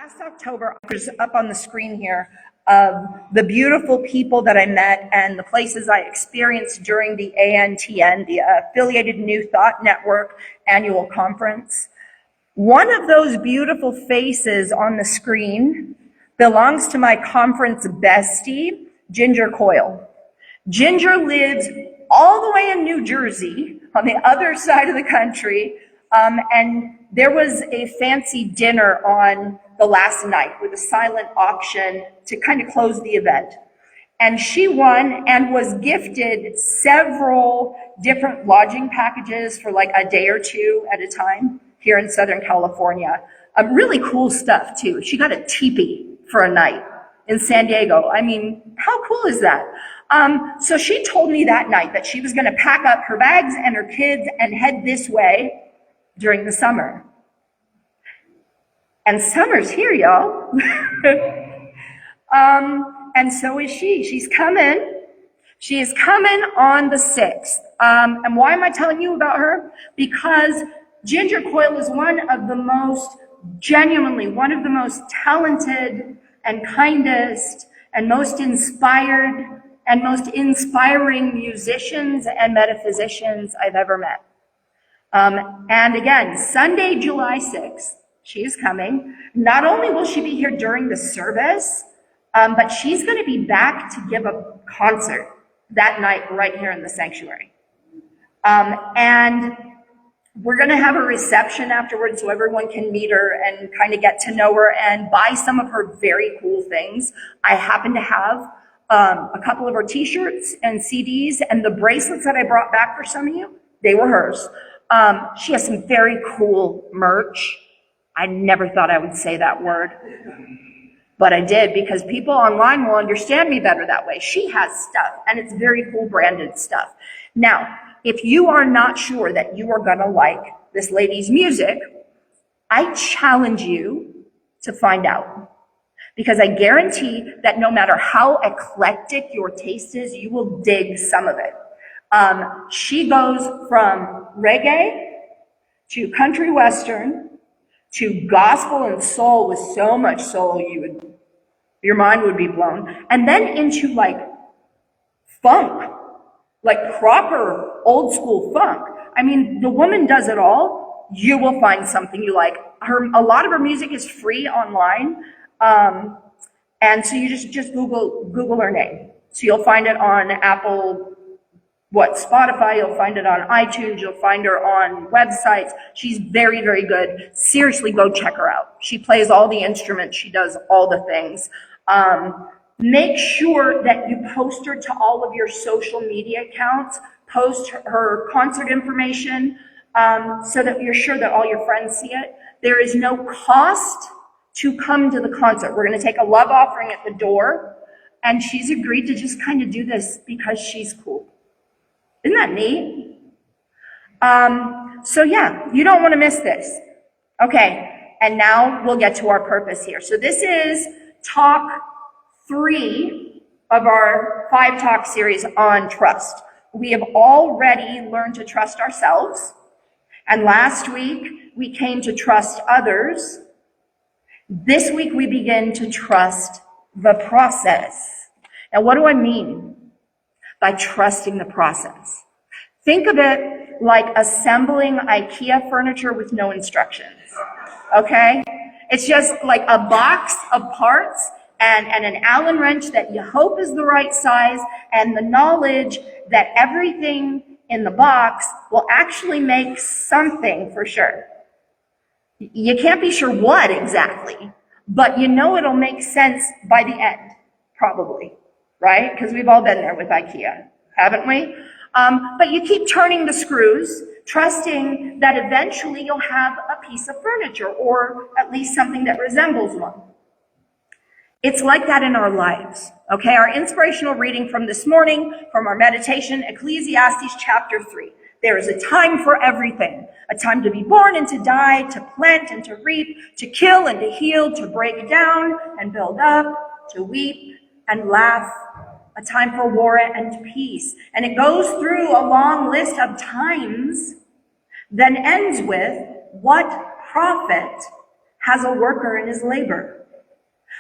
Last October, there's up on the screen here of the beautiful people that I met and the places I experienced during the ANTN, the Affiliated New Thought Network annual conference. One of those beautiful faces on the screen belongs to my conference bestie, Ginger Coyle. Ginger lives all the way in New Jersey, on the other side of the country, and there was a fancy dinner on the last night with a silent auction to kind of close the event. And she won and was gifted several different lodging packages for like a day or two at a time here in Southern California. Really cool stuff too. She got a teepee for a night in San Diego. I mean, how cool is that? So she told me that night that she was going to pack up her bags and her kids and head this way during the summer. And summer's here, y'all. And so is she. She's coming. She is coming on the 6th. And why am I telling you about her? Because Ginger Coyle is genuinely one of the most talented and kindest and most inspired and most inspiring musicians and metaphysicians I've ever met. And again, Sunday, July 6th, she is coming. Not only will she be here during the service, but she's going to be back to give a concert that night right here in the sanctuary. And we're going to have a reception afterwards so everyone can meet her and kind of get to know her and buy some of her very cool things. I happen to have a couple of her t-shirts and CDs, and the bracelets that I brought back for some of you, they were hers. She has some very cool merch. I never thought I would say that word, but I did because people online will understand me better that way. She has stuff, and it's very cool branded stuff. Now, if you are not sure that you are gonna like this lady's music, I challenge you to find out. Because I guarantee that no matter how eclectic your taste is, you will dig some of it. She goes from reggae to country western to gospel and soul with so much soul your mind would be blown. And then into like funk, like proper old school funk. I mean, the woman does it all. You will find something you like. A lot of her music is free online. And so you just Google her name. So you'll find it on Spotify, you'll find it on iTunes, you'll find her on websites. She's very, very good. Seriously, go check her out. She plays all the instruments, she does all the things. Make sure that you post her to all of your social media accounts, post her concert information, so that you're sure that all your friends see it. There is no cost to come to the concert. We're going to take a love offering at the door, and she's agreed to just kind of do this because she's cool. Isn't that neat? So yeah, you don't want to miss this. Okay, and now we'll get to our purpose here. So this is talk 3 of our 5 talk series on trust. We have already learned to trust ourselves, and last week we came to trust others. This week we begin to trust the process. Now, what do I mean by trusting the process? Think of it like assembling IKEA furniture with no instructions, okay? It's just like a box of parts and an Allen wrench that you hope is the right size, and the knowledge that everything in the box will actually make something for sure. You can't be sure what exactly, but you know it'll make sense by the end, probably, right? Because we've all been there with IKEA, haven't we? But you keep turning the screws, trusting that eventually you'll have a piece of furniture, or at least something that resembles one. It's like that in our lives, okay? Our inspirational reading from this morning, from our meditation, Ecclesiastes chapter 3. There is a time for everything, a time to be born and to die, to plant and to reap, to kill and to heal, to break down and build up, to weep and laugh, a time for war and peace. And it goes through a long list of times, then ends with, what profit has a worker in his labor.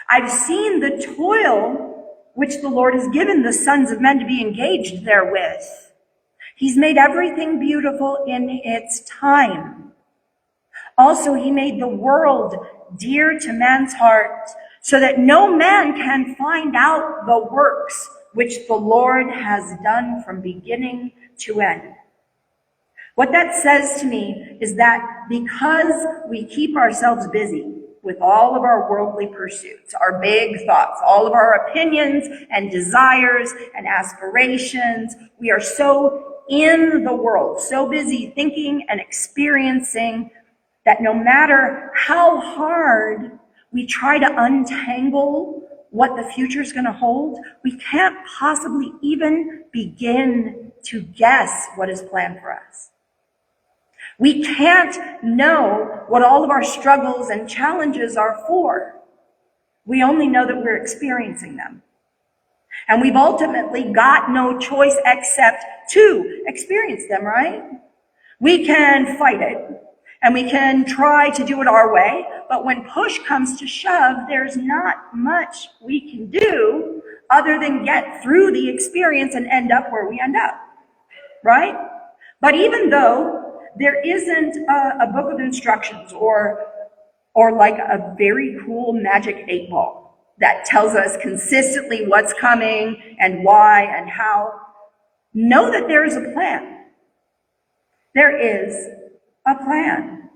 I've seen the toil which the Lord has given the sons of men to be engaged therewith. He's made everything beautiful in its time. Also, he made the world dear to man's heart, so that no man can find out the works which the Lord has done from beginning to end. What that says to me is that because we keep ourselves busy with all of our worldly pursuits, our big thoughts, all of our opinions and desires and aspirations, we are so in the world, so busy thinking and experiencing that no matter how hard we try to untangle what the future is going to hold, we can't possibly even begin to guess what is planned for us. We can't know what all of our struggles and challenges are for. We only know that we're experiencing them. And we've ultimately got no choice except to experience them, right? We can fight it, and we can try to do it our way, but when push comes to shove, there's not much we can do other than get through the experience and end up where we end up, right? But even though there isn't a book of instructions or like a very cool magic 8-ball that tells us consistently what's coming and why and how, know that there is a plan. There is a plan.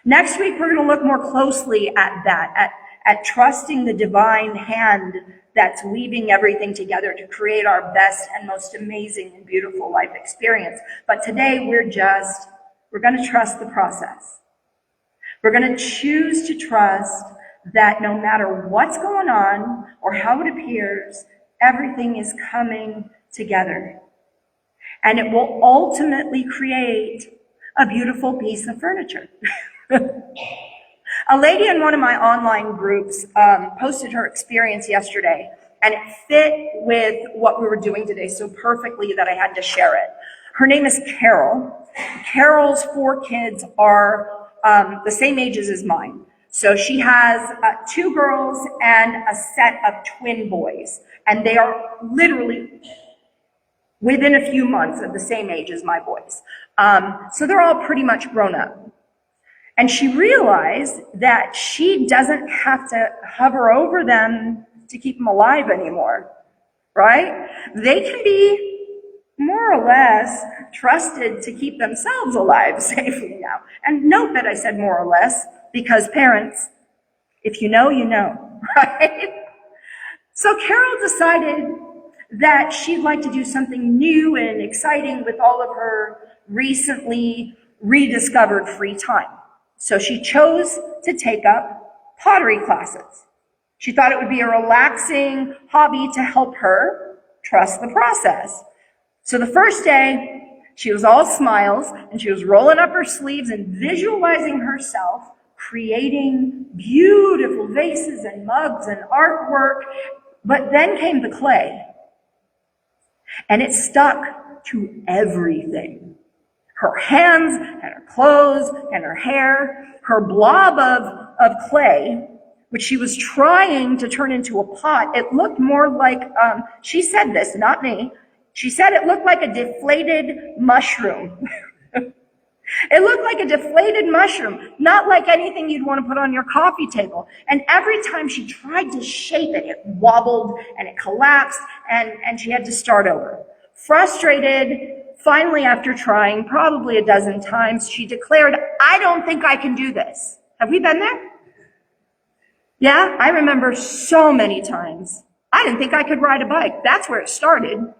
Next week, we're going to look more closely at that, at trusting the divine hand that's weaving everything together to create our best and most amazing and beautiful life experience. But today, we're going to trust the process. We're going to choose to trust that no matter what's going on or how it appears, everything is coming together. And it will ultimately create a beautiful piece of furniture. A lady in one of my online groups posted her experience yesterday, and it fit with what we were doing today so perfectly that I had to share it. Her name is Carol. Carol's 4 kids are the same ages as mine. So she has 2 girls and a set of twin boys, and they are literally within a few months of the same age as my boys. So they're all pretty much grown up. And she realized that she doesn't have to hover over them to keep them alive anymore, right? They can be more or less trusted to keep themselves alive safely now. And note that I said more or less, because parents, if you know, you know, right? So Carol decided that she'd like to do something new and exciting with all of her recently rediscovered free time. So she chose to take up pottery classes. She thought it would be a relaxing hobby to help her trust the process. So the first day, she was all smiles, and she was rolling up her sleeves and visualizing herself creating beautiful vases and mugs and artwork. But then came the clay, and it stuck to everything. Her hands and her clothes and her hair, her blob of clay, which she was trying to turn into a pot. It looked more like, she said this, not me. She said it looked like a deflated mushroom. It looked like a deflated mushroom, not like anything you'd want to put on your coffee table. And every time she tried to shape it, it wobbled and it collapsed, and she had to start over. Frustrated, finally, after trying probably a dozen times, she declared, "I don't think I can do this." Have we been there? Yeah, I remember so many times. I didn't think I could ride a bike. That's where it started.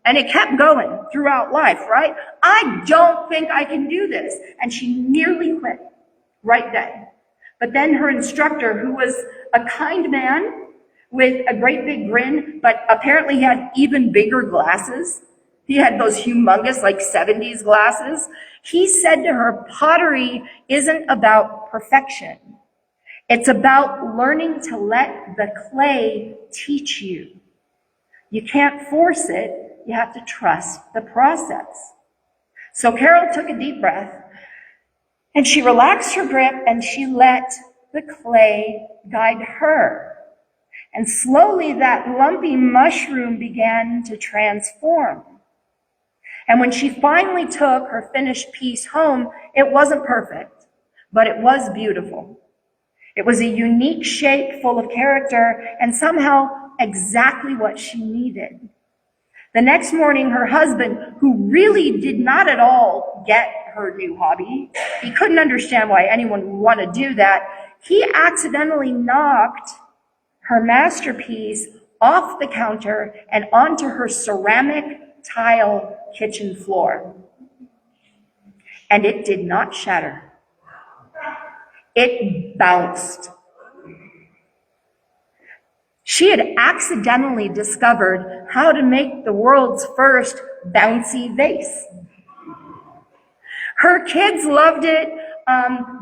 And it kept going throughout life, right? I don't think I can do this. And she nearly quit right then. But then her instructor, who was a kind man with a great big grin, but apparently he had even bigger glasses. He had those humongous, like 70s glasses. He said to her, pottery isn't about perfection. It's about learning to let the clay teach you. You can't force it. You have to trust the process. So Carol took a deep breath And she relaxed her grip and she let the clay guide her. And slowly that lumpy mushroom began to transform. And when she finally took her finished piece home, it wasn't perfect, but it was beautiful. It was a unique shape full of character and somehow exactly what she needed. The next morning, her husband, who really did not at all get her new hobby, he couldn't understand why anyone would want to do that, he accidentally knocked her masterpiece off the counter and onto her ceramic tile kitchen floor. And it did not shatter. It bounced. She had accidentally discovered how to make the world's first bouncy vase. Her kids loved it.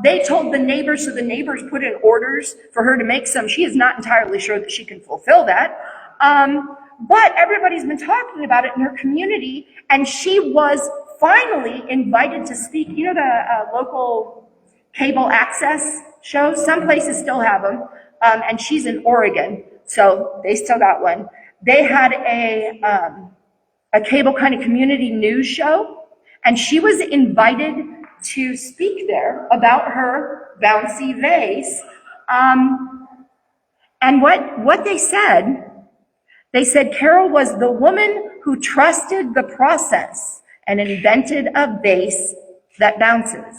They told the neighbors, so the neighbors put in orders for her to make some. She is not entirely sure that she can fulfill that. But everybody's been talking about it in her community, and she was finally invited to speak. You know the local cable access shows? Some places still have them, and she's in Oregon, so they still got one. They had a cable kind of community news show, and she was invited to speak there about her bouncy vase. And what they said Carol was the woman who trusted the process and invented a vase that bounces.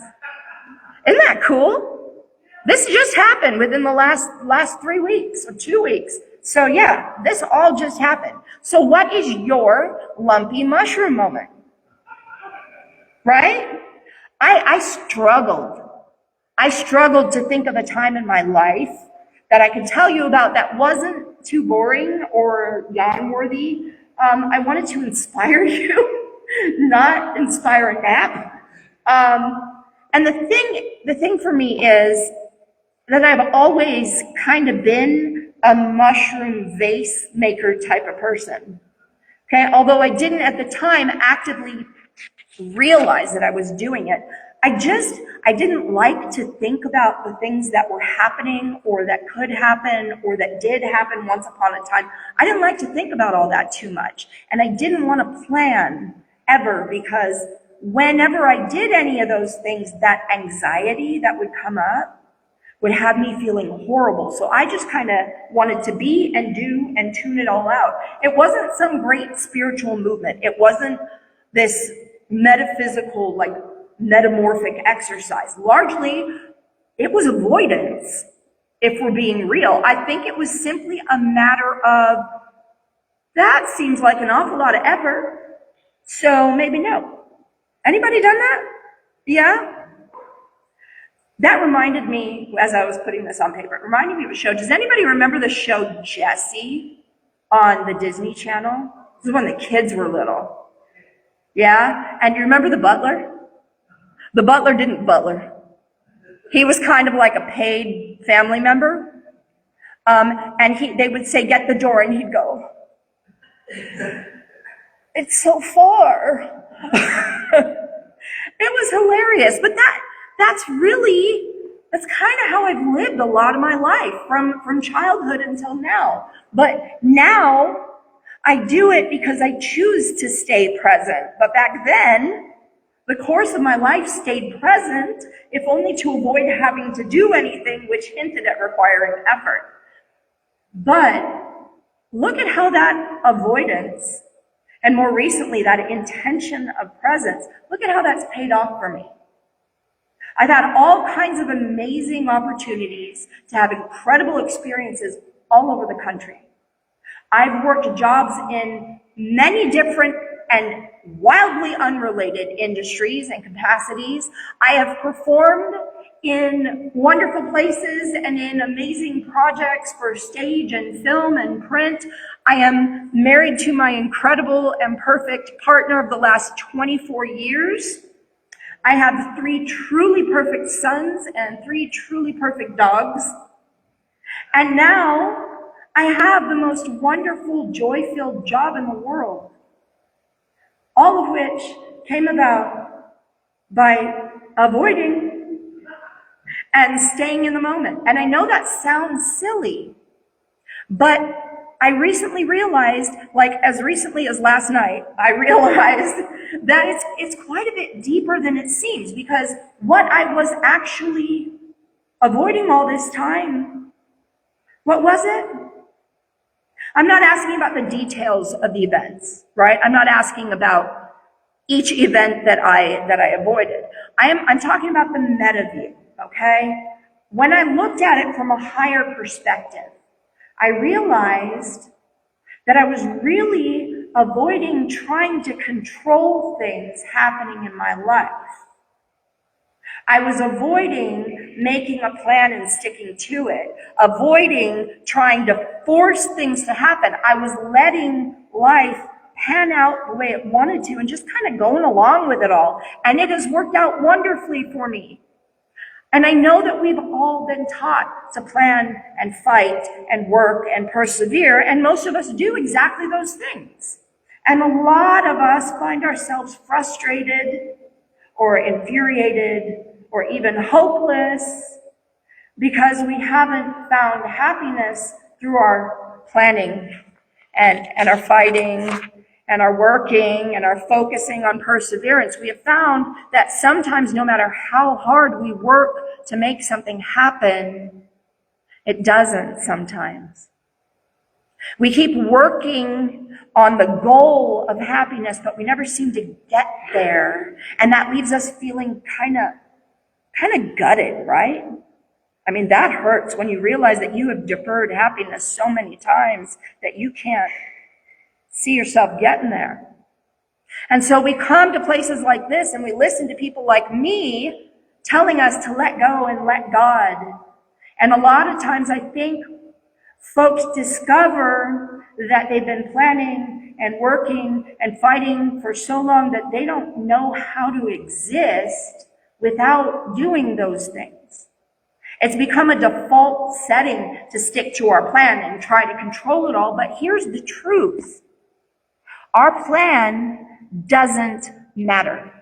Isn't that cool? This just happened within the last 3 weeks or 2 weeks. So yeah, this all just happened. So what is your lumpy mushroom moment? Right? I struggled to think of a time in my life that I could tell you about that wasn't too boring or yawn-worthy. I wanted to inspire you, not inspire a nap. And the thing for me is that I've always kind of been a mushroom vase maker type of person. Okay, although I didn't at the time actively realize that I was doing it. I didn't like to think about the things that were happening or that could happen or that did happen once upon a time. I didn't like to think about all that too much. And I didn't want to plan ever, because whenever I did any of those things, that anxiety that would come up would have me feeling horrible. So I just kind of wanted to be and do and tune it all out. It wasn't some great spiritual movement. It wasn't this metaphysical, like metamorphic exercise. Largely, it was avoidance, if we're being real. I think it was simply a matter of, that seems like an awful lot of effort, so maybe no. Anybody done that? Yeah? That reminded me, as I was putting this on paper, it reminded me of a show. Does anybody remember the show Jessie on the Disney Channel? This is when the kids were little. Yeah? And you remember the butler? The butler didn't butler. He was kind of like a paid family member. And they would say, "Get the door," and he'd go, "It's so far." It was hilarious. But that's kind of how I've lived a lot of my life from childhood until now. But now I do it because I choose to stay present. But back then, the course of my life stayed present, if only to avoid having to do anything which hinted at requiring effort. But look at how that avoidance, and more recently that intention of presence, look at how that's paid off for me. I've had all kinds of amazing opportunities to have incredible experiences all over the country. I've worked jobs in many different and wildly unrelated industries and capacities. I have performed in wonderful places and in amazing projects for stage and film and print. I am married to my incredible and perfect partner of the last 24 years. I have 3 truly perfect sons and 3 truly perfect dogs. And now I have the most wonderful, joy-filled job in the world. All of which came about by avoiding and staying in the moment. And I know that sounds silly, but I recently realized, like as recently as last night, I realized that it's quite a bit deeper than it seems, because what I was actually avoiding all this time, what was it? I'm not asking about the details of the events, right? I'm not asking about each event that I avoided. I'm talking about the meta view, okay? When I looked at it from a higher perspective, I realized that I was really avoiding trying to control things happening in my life. I was avoiding making a plan and sticking to it, avoiding trying to force things to happen. I was letting life pan out the way it wanted to and just kind of going along with it all. And it has worked out wonderfully for me. And I know that we've all been taught to plan and fight and work and persevere, and most of us do exactly those things. And a lot of us find ourselves frustrated or infuriated or even hopeless because we haven't found happiness through our planning and our fighting and our working and our focusing on perseverance. We have found that sometimes no matter how hard we work to make something happen, it doesn't sometimes. We keep working on the goal of happiness, but we never seem to get there. And that leaves us feeling kind of gutted, right? I mean, that hurts when you realize that you have deferred happiness so many times that you can't see yourself getting there. And so we come to places like this and we listen to people like me telling us to let go and let God. And a lot of times I think folks discover that they've been planning and working and fighting for so long that they don't know how to exist without doing those things. It's become a default setting to stick to our plan and try to control it all. But here's the truth. Our plan doesn't matter.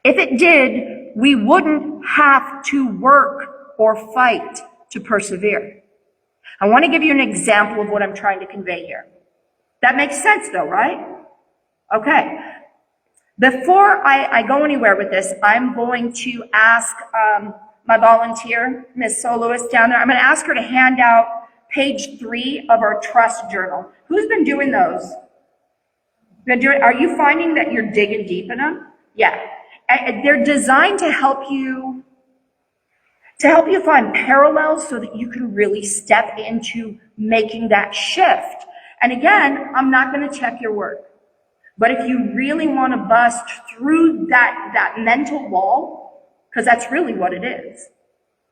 If it did, we wouldn't have to work or fight to persevere. I want to give you an example of what I'm trying to convey here. That makes sense though, right? Okay. Before I go anywhere with this, I'm going to ask my volunteer, Miss Soloist down there, I'm going to ask her to hand out page 3 of our trust journal. Who's been doing those? Are you finding that you're digging deep in them? Yeah. They're designed to help you find parallels so that you can really step into making that shift. And again, I'm not going to check your work. But if you really want to bust through that mental wall, because that's really what it is.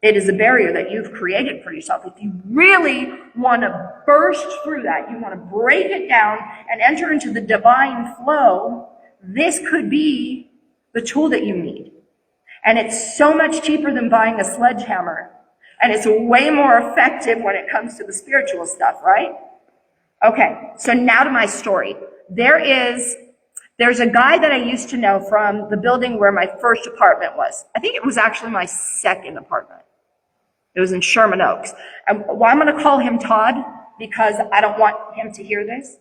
It is a barrier that you've created for yourself. If you really want to burst through that, you want to break it down and enter into the divine flow, this could be the tool that you need. And it's so much cheaper than buying a sledgehammer. And it's way more effective when it comes to the spiritual stuff, right? Okay, so now to my story. There's a guy that I used to know from the building where my first apartment was. I think it was actually my second apartment. It was in Sherman Oaks. I'm going to call him Todd because I don't want him to hear this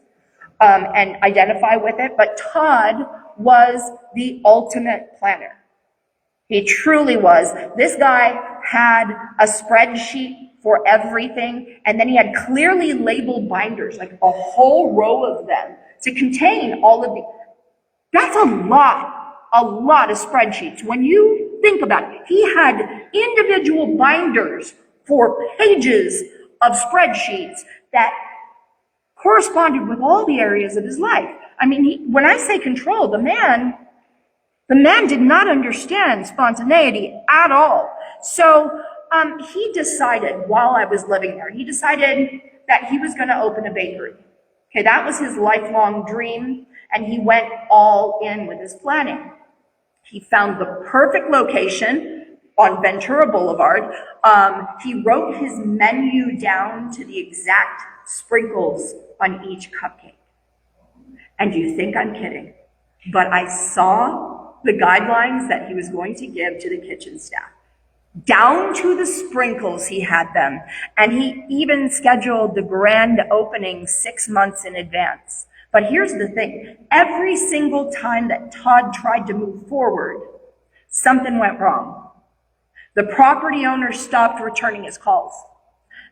and identify with it. But Todd was the ultimate planner. He truly was. This guy had a spreadsheet for everything, and then he had clearly labeled binders, like a whole row of them, to contain all of the. That's a lot of spreadsheets. When you think about it, he had individual binders for pages of spreadsheets that corresponded with all the areas of his life. I mean, when I say control, the man did not understand spontaneity at all. So he decided while I was living there, he decided that he was going to open a bakery. Okay, that was his lifelong dream, and he went all in with his planning. He found the perfect location on Ventura Boulevard. He wrote his menu down to the exact sprinkles on each cupcake. And you think I'm kidding, but I saw the guidelines that he was going to give to the kitchen staff. Down to the sprinkles he had them, and he even scheduled the grand opening 6 months in advance. But here's the thing, every single time that Todd tried to move forward, something went wrong. The property owner stopped returning his calls.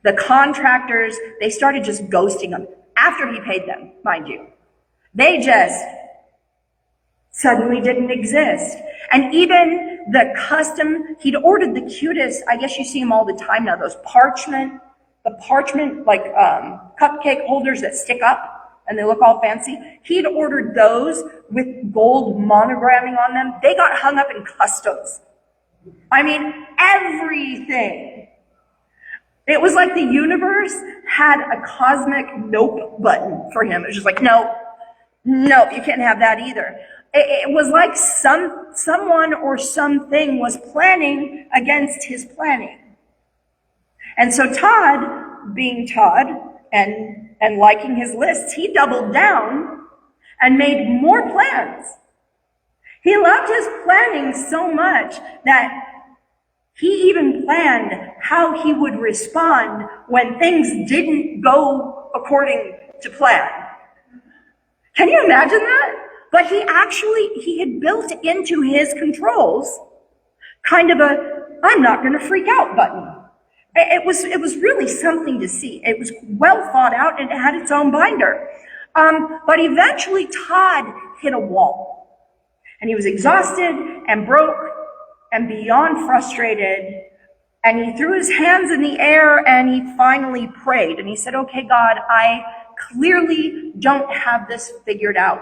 The contractors, they started just ghosting him after he paid them, mind you. They just suddenly didn't exist. And even the custom, he'd ordered the cutest, I guess you see them all the time now, those parchment like cupcake holders that stick up and they look all fancy. He'd ordered those with gold monogramming on them. They got hung up in customs. I mean, everything. It was like the universe had a cosmic nope button for him. It was just like, no, you can't have that either. It was like someone or something was planning against his planning. And so Todd, being Todd and liking his lists, he doubled down and made more plans. He loved his planning so much that he even planned how he would respond when things didn't go according to plan. Can you imagine that? But he had built into his controls kind of a, I'm not going to freak out button. It was really something to see. It was well thought out and it had its own binder. But eventually Todd hit a wall and he was exhausted and broke and beyond frustrated. And he threw his hands in the air and he finally prayed. And he said, okay, God, I clearly don't have this figured out.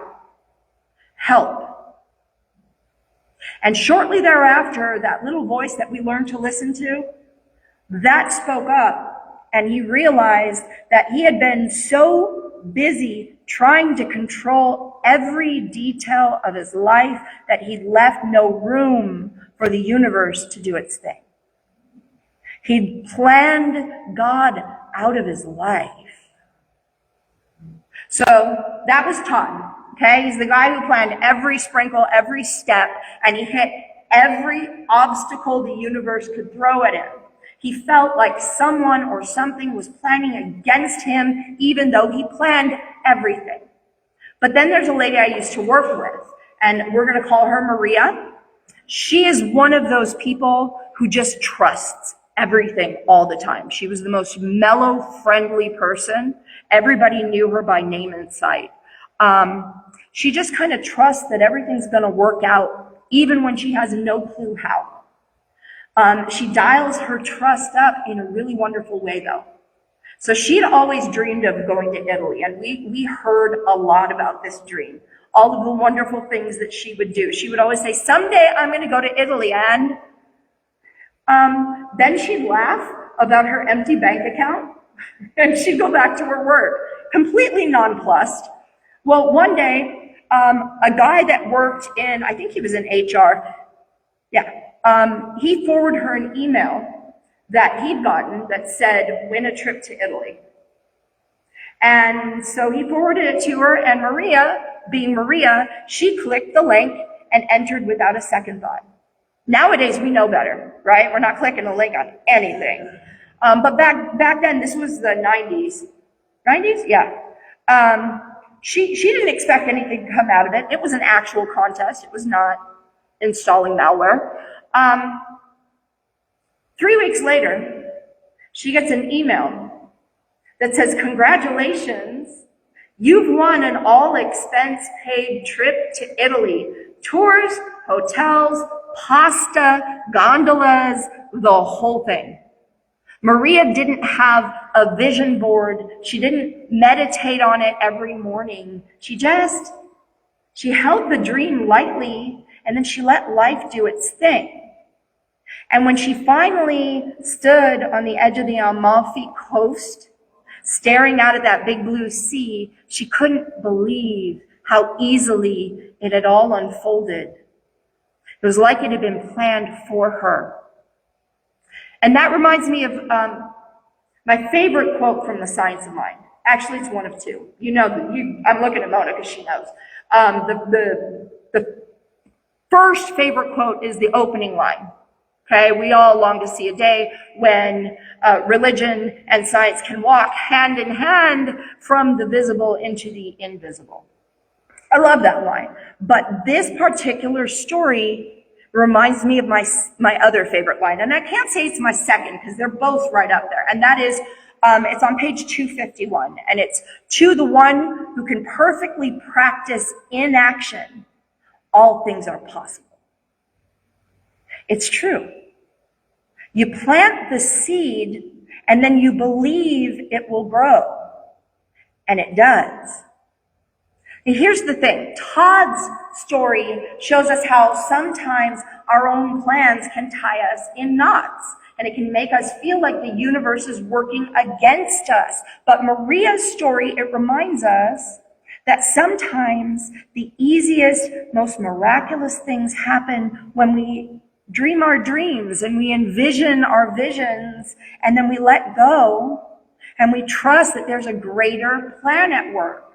Help. And shortly thereafter, that little voice that we learned to listen to, that spoke up, and he realized that he had been so busy trying to control every detail of his life that he'd left no room for the universe to do its thing. He'd planned God out of his life. So that was Todd. Okay, he's the guy who planned every sprinkle, every step, and he hit every obstacle the universe could throw at him. He felt like someone or something was planning against him, even though he planned everything. But then there's a lady I used to work with, and we're going to call her Maria. She is one of those people who just trusts everything all the time. She was the most mellow, friendly person. Everybody knew her by name and sight. She just kind of trusts that everything's going to work out, even when she has no clue how. She dials her trust up in a really wonderful way, though. So she'd always dreamed of going to Italy, and we heard a lot about this dream, all of the wonderful things that she would do. She would always say, someday I'm going to go to Italy, and then she'd laugh about her empty bank account, and she'd go back to her work, completely nonplussed. Well, one day, a guy that worked in, I think he was in HR, he forwarded her an email that he'd gotten that said, win a trip to Italy. And so he forwarded it to her, and Maria, being Maria, she clicked the link and entered without a second thought. Nowadays, we know better, right? We're not clicking a link on anything. But back then, this was the 90s. 90s? Yeah. She didn't expect anything to come out of it. It was an actual contest. It was not installing malware. 3 weeks later, she gets an email that says, congratulations, you've won an all-expense-paid trip to Italy. Tours, hotels, pasta, gondolas, the whole thing. Maria didn't have a vision board. She didn't meditate on it every morning. She held the dream lightly, and then she let life do its thing. And when she finally stood on the edge of the Amalfi Coast, staring out at that big blue sea, she couldn't believe how easily it had all unfolded. It was like it had been planned for her. And that reminds me of my favorite quote from The Science of Mind. Actually, it's one of two. I'm looking at Mona because she knows. The first favorite quote is the opening line. Okay, we all long to see a day when religion and science can walk hand in hand from the visible into the invisible. I love that line. But this particular story reminds me of my other favorite line. And I can't say it's my second because they're both right up there. And that is, it's on page 251. And it's, to the one who can perfectly practice inaction, all things are possible. It's true. You plant the seed and then you believe it will grow. And it does. And here's the thing. Todd's story shows us how sometimes our own plans can tie us in knots. And it can make us feel like the universe is working against us. But Maria's story, it reminds us that sometimes the easiest, most miraculous things happen when we dream our dreams and we envision our visions, and then we let go and we trust that there's a greater plan at work,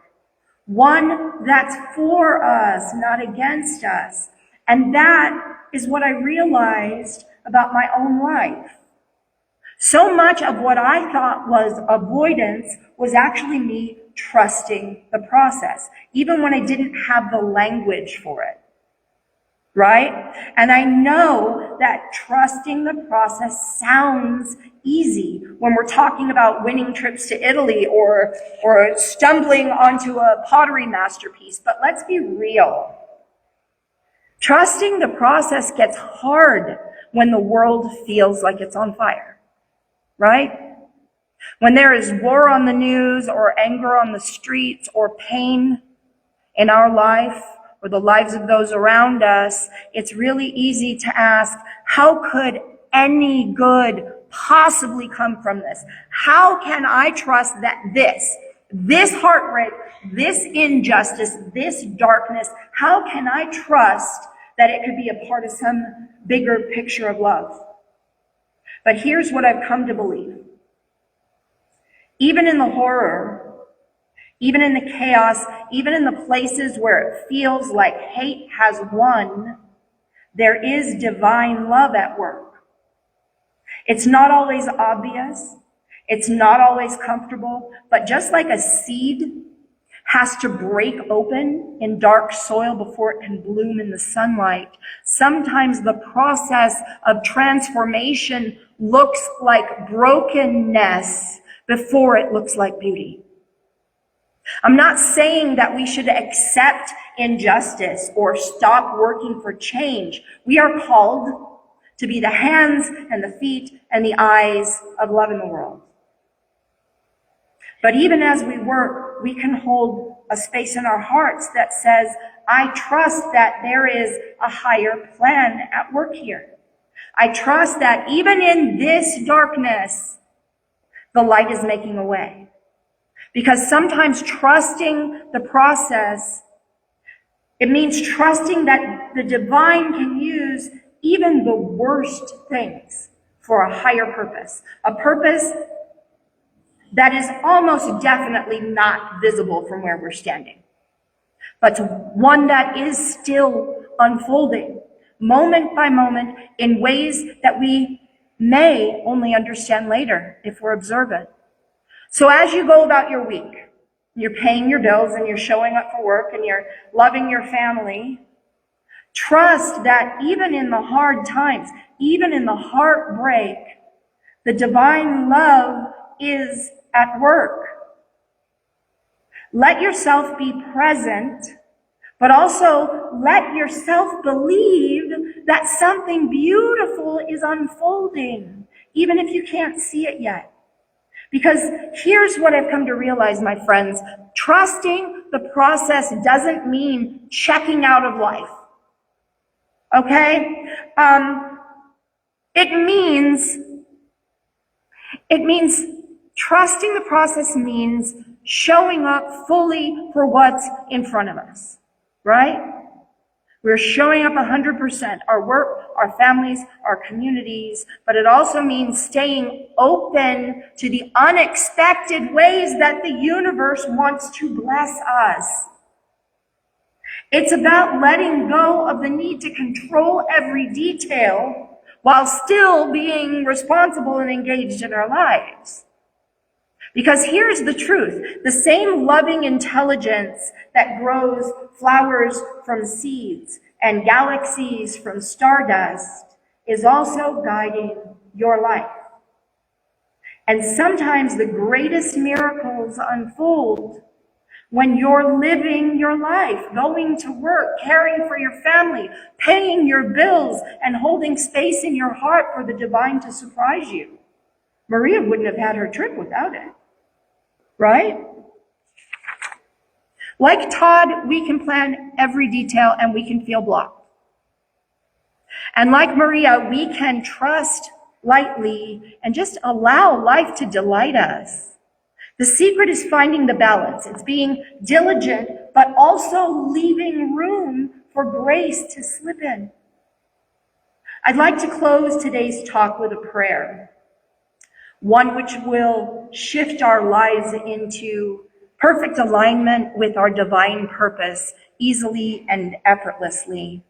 one that's for us, not against us. And that is what I realized about my own life. So much of what I thought was avoidance was actually me trusting the process, even when I didn't have the language for it. Right? And I know that trusting the process sounds easy when we're talking about winning trips to Italy or stumbling onto a pottery masterpiece. But let's be real. Trusting the process gets hard when the world feels like it's on fire. Right? When there is war on the news or anger on the streets or pain in our life, or the lives of those around us, it's really easy to ask, how could any good possibly come from this? How can I trust that this heartbreak, this injustice, this darkness, how can I trust that it could be a part of some bigger picture of love? But here's what I've come to believe. Even in the horror, even in the chaos, even in the places where it feels like hate has won, there is divine love at work. It's not always obvious. It's not always comfortable. But just like a seed has to break open in dark soil before it can bloom in the sunlight, sometimes the process of transformation looks like brokenness before it looks like beauty. I'm not saying that we should accept injustice or stop working for change. We are called to be the hands and the feet and the eyes of love in the world. But even as we work, we can hold a space in our hearts that says, I trust that there is a higher plan at work here. I trust that even in this darkness, the light is making a way. Because sometimes trusting the process, it means trusting that the divine can use even the worst things for a higher purpose. A purpose that is almost definitely not visible from where we're standing, but one that is still unfolding moment by moment in ways that we may only understand later if we're observant. So as you go about your week, you're paying your bills and you're showing up for work and you're loving your family, trust that even in the hard times, even in the heartbreak, the divine love is at work. Let yourself be present, but also let yourself believe that something beautiful is unfolding, even if you can't see it yet. Because here's what I've come to realize, my friends. Trusting the process doesn't mean checking out of life. Okay? It means trusting the process means showing up fully for what's in front of us. Right? We're showing up 100%, our work, our families, our communities, but it also means staying open to the unexpected ways that the universe wants to bless us. It's about letting go of the need to control every detail while still being responsible and engaged in our lives. Because here's the truth. The same loving intelligence that grows flowers from seeds and galaxies from stardust is also guiding your life. And sometimes the greatest miracles unfold when you're living your life, going to work, caring for your family, paying your bills, and holding space in your heart for the divine to surprise you. Maria wouldn't have had her trip without it, right? Like Todd, we can plan every detail and we can feel blocked. And like Maria, we can trust lightly and just allow life to delight us. The secret is finding the balance. It's being diligent, but also leaving room for grace to slip in. I'd like to close today's talk with a prayer, one which will shift our lives into perfect alignment with our divine purpose easily and effortlessly,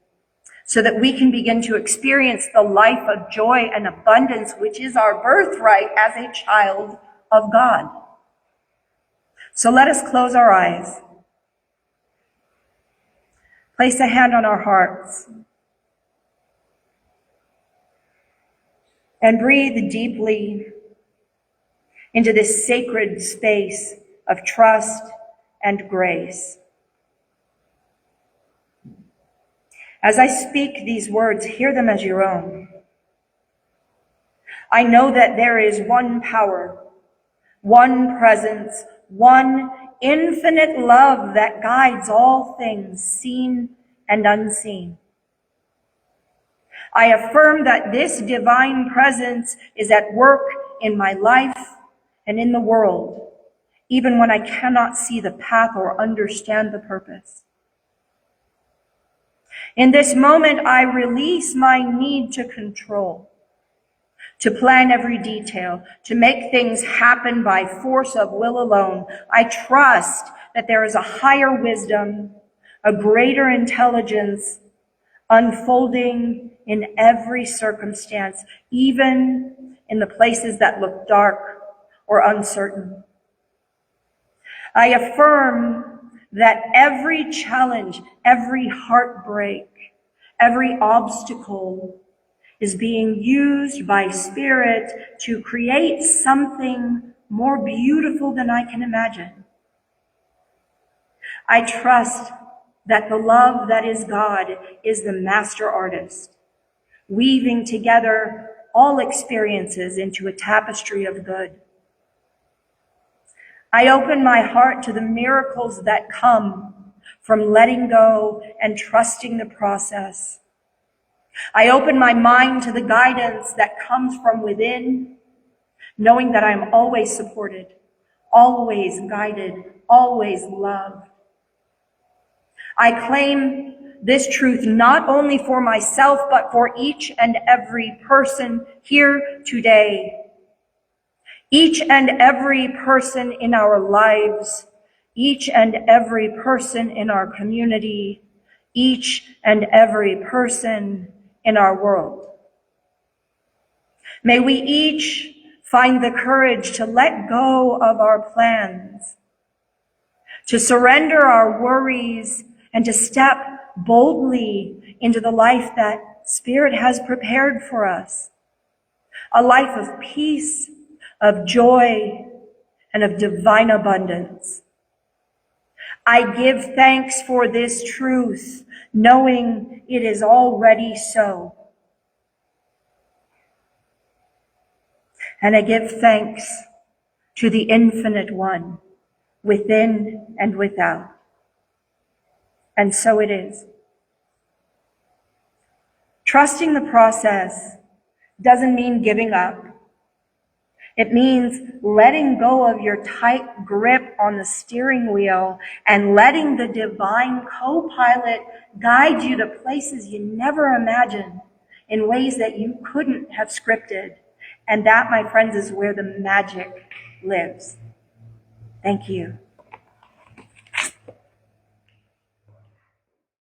so that we can begin to experience the life of joy and abundance, which is our birthright as a child of God. So let us close our eyes, place a hand on our hearts, and breathe deeply into this sacred space of trust and grace. As I speak these words, hear them as your own. I know that there is one power, one presence, one infinite love that guides all things, seen and unseen. I affirm that this divine presence is at work in my life and in the world, even when I cannot see the path or understand the purpose. In this moment, I release my need to control, to plan every detail, to make things happen by force of will alone. I trust that there is a higher wisdom, a greater intelligence unfolding in every circumstance, even in the places that look dark or uncertain. I affirm that every challenge, every heartbreak, every obstacle is being used by Spirit to create something more beautiful than I can imagine. I trust that the love that is God is the master artist, weaving together all experiences into a tapestry of good. I open my heart to the miracles that come from letting go and trusting the process. I open my mind to the guidance that comes from within, knowing that I'm always supported, always guided, always loved. I claim this truth not only for myself, but for each and every person here today. Each and every person in our lives, each and every person in our community, each and every person in our world. May we each find the courage to let go of our plans, to surrender our worries, and to step boldly into the life that Spirit has prepared for us. A life of peace, of joy, and of divine abundance. I give thanks for this truth, knowing it is already so. And I give thanks to the Infinite One, within and without. And so it is. Trusting the process doesn't mean giving up. It means letting go of your tight grip on the steering wheel and letting the divine co-pilot guide you to places you never imagined in ways that you couldn't have scripted. And that, my friends, is where the magic lives. Thank you.